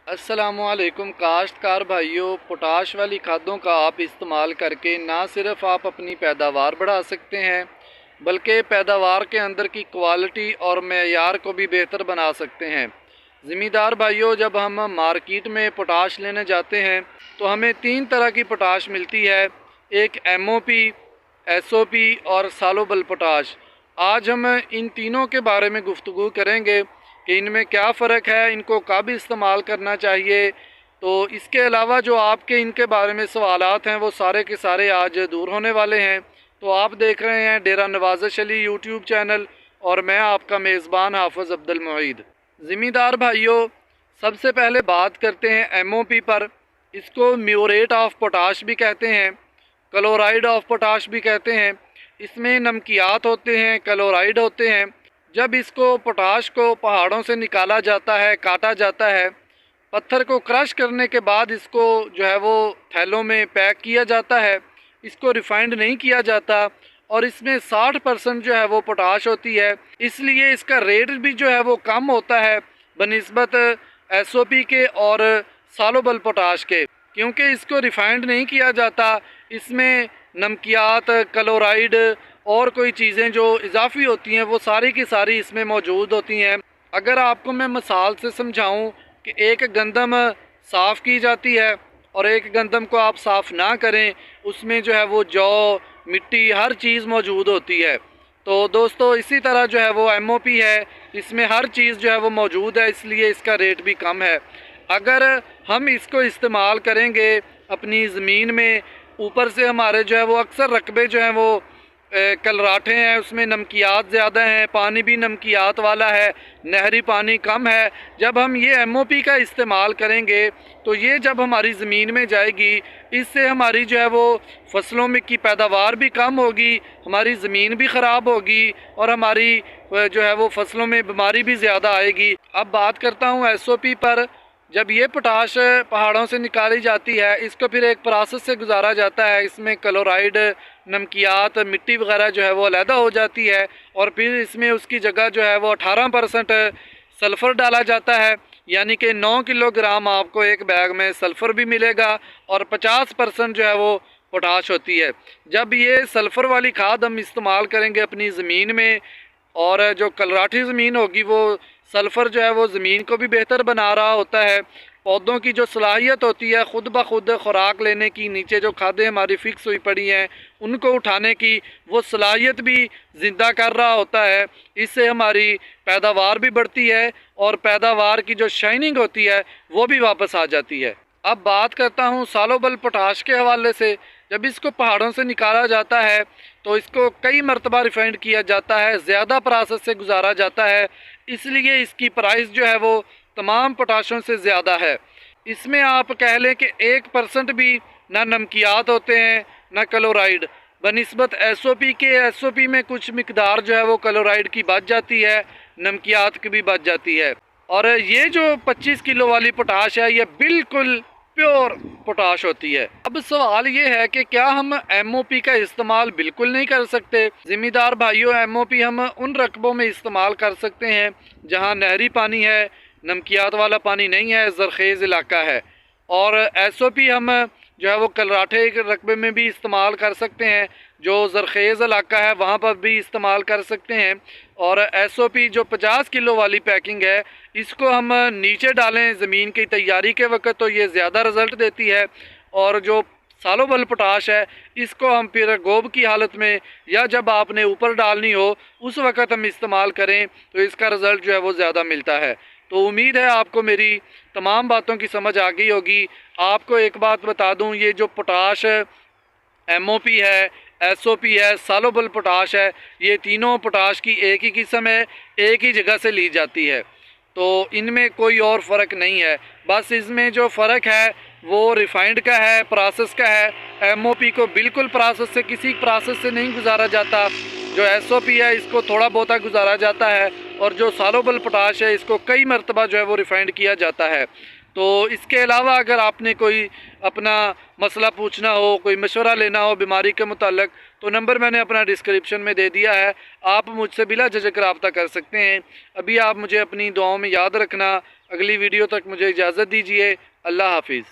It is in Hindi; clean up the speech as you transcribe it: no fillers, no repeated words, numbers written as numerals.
अस्सलामुअलैकुम काश्तकार भाइयों, पोटाश वाली खादों का आप इस्तेमाल करके ना सिर्फ आप अपनी पैदावार बढ़ा सकते हैं बल्कि पैदावार के अंदर की क्वालिटी और मेयार को भी बेहतर बना सकते हैं। ज़िम्मेदार भाइयों, जब हम मार्केट में पोटाश लेने जाते हैं तो हमें 3 तरह की पोटाश मिलती है। एक MOP, SOP और सालोबल पोटाश। आज हम इन तीनों के बारे में गुफ्तगू करेंगे कि इनमें क्या फ़र्क है, इनको कब इस्तेमाल करना चाहिए। तो इसके अलावा जो आपके इनके बारे में सवालात हैं वो सारे के सारे आज दूर होने वाले हैं। तो आप देख रहे हैं डेरा नवाज़श अली यूट्यूब चैनल और मैं आपका मेज़बान हाफ़िज़ अब्दुल मुईद। ज़िम्मेदार भाइयों, सबसे पहले बात करते हैं MOP पर। इसको म्यूरेट ऑफ पोटाश भी कहते हैं, क्लोराइड ऑफ पोटाश भी कहते हैं। इसमें नमकियात होते हैं, क्लोराइड होते हैं। जब इसको पोटाश को पहाड़ों से निकाला जाता है, काटा जाता है, पत्थर को क्रश करने के बाद इसको जो है वो थैलों में पैक किया जाता है। इसको रिफाइंड नहीं किया जाता और इसमें 60% जो है वो पोटाश होती है। इसलिए इसका रेट भी जो है वो कम होता है बनिस्बत SOP के और सालोबल पोटाश के, क्योंकि इसको रिफाइंड नहीं किया जाता। इसमें नमकियात, क्लोराइड और कोई चीज़ें जो इजाफी होती हैं वो सारी की सारी इसमें मौजूद होती हैं। अगर आपको मैं मिसाल से समझाऊं कि एक गंदम साफ़ की जाती है और एक गंदम को आप साफ़ ना करें, उसमें जो है वो जौ, मिट्टी, हर चीज़ मौजूद होती है। तो दोस्तों, इसी तरह जो है वो MOP है, इसमें हर चीज़ जो है वो मौजूद है, इसलिए इसका रेट भी कम है। अगर हम इसको इस्तेमाल करेंगे अपनी ज़मीन में, ऊपर से हमारे जो है वो अक्सर रकबे जो हैं वो कलराठे हैं, उसमें नमकियात ज़्यादा हैं, पानी भी नमकियात वाला है, नहरी पानी कम है। जब हम ये MOP का इस्तेमाल करेंगे तो ये जब हमारी ज़मीन में जाएगी, इससे हमारी जो है वो फसलों में की पैदावार भी कम होगी, हमारी ज़मीन भी ख़राब होगी और हमारी जो है वो फसलों में बीमारी भी ज़्यादा आएगी। अब बात करता हूँ SOP पर। जब ये पोटाश पहाड़ों से निकाली जाती है, इसको फिर एक प्रोसेस से गुजारा जाता है। इसमें क्लोराइड, नमकियात, मिट्टी वगैरह जो है वो अलहदा हो जाती है और फिर इसमें उसकी जगह जो है वो 18% सल्फ़र डाला जाता है। यानी कि 9 किलोग्राम आपको एक बैग में सल्फ़र भी मिलेगा और 50% जो है वो पोटाश होती है। जब ये सल्फ़र वाली खाद हम इस्तेमाल करेंगे अपनी ज़मीन में, और जो कलराठी ज़मीन होगी वो सल्फ़र जो है वो ज़मीन को भी बेहतर बना रहा होता है। पौधों की जो सलाहियत होती है ख़ुद ब खुद ख़ुराक लेने की, नीचे जो खादें हमारी फ़िक्स हुई पड़ी हैं उनको उठाने की, वो सलाहियत भी ज़िंदा कर रहा होता है। इससे हमारी पैदावार भी बढ़ती है और पैदावार की जो शाइनिंग होती है वो भी वापस आ जाती है। अब बात करता हूँ सालोबल पोटाश के हवाले से। जब इसको पहाड़ों से निकाला जाता है तो इसको कई मरतबा रिफाइंड किया जाता है, ज़्यादा प्रोसेस से गुजारा जाता है, इसलिए इसकी प्राइस जो है वो तमाम पोटाशों से ज़्यादा है। इसमें आप कह लें कि 1% भी ना नमकियात होते हैं ना क्लोराइड, बनिस्बत SOP के। SOP में कुछ मिकदार जो है वो क्लोराइड की बच जाती है, नमकियात की भी बच जाती है। और ये जो 25 किलो वाली पोटाश है ये बिल्कुल प्योर पोटाश होती है। अब सवाल ये है कि क्या हम MOP का इस्तेमाल बिल्कुल नहीं कर सकते? ज़िम्मेदार भाइयों, MOP हम उन रकबों में इस्तेमाल कर सकते हैं जहां नहरी पानी है, नमकियात वाला पानी नहीं है, ज़रख़ेज़ इलाका है। और SOP हम जो है वो कलराठे के रकबे में भी इस्तेमाल कर सकते हैं, जो ज़रख़ेज़ इलाका है वहाँ पर भी इस्तेमाल कर सकते हैं। और SOP जो 50 किलो वाली पैकिंग है, इसको हम नीचे डालें ज़मीन की तैयारी के वक्त तो ये ज़्यादा रिज़ल्ट देती है। और जो सालोबल पोटाश है, इसको हम फिर गोब की हालत में या जब आपने ऊपर डालनी हो उस वक़्त हम इस्तेमाल करें तो इसका रिज़ल्ट जो है वो ज़्यादा मिलता है। तो उम्मीद है आपको मेरी तमाम बातों की समझ आ गई होगी। आपको एक बात बता दूं, ये जो पोटाश MOP है, SOP है, सालोबल पोटाश है, ये तीनों पोटाश की एक ही किस्म है, एक ही जगह से ली जाती है। तो इनमें कोई और फ़र्क नहीं है, बस इसमें जो फ़र्क है वो रिफाइंड का है, प्रोसेस का है। MOP को बिल्कुल प्रोसेस से, किसी प्रोसेस से नहीं गुजारा जाता। जो SOP है इसको थोड़ा बहुत गुजारा जाता है और जो सालोबल पोटाश है इसको कई मरतबा जो है वो रिफाइंड किया जाता है। तो इसके अलावा अगर आपने कोई अपना मसला पूछना हो, कोई मशवरा लेना हो बीमारी के मुताल्लिक, तो नंबर मैंने अपना डिस्क्रिप्शन में दे दिया है, आप मुझसे बिला झिझक रब्ता कर सकते हैं। अभी आप मुझे अपनी दुआओं में याद रखना। अगली वीडियो तक मुझे इजाज़त दीजिए। अल्लाह हाफिज़।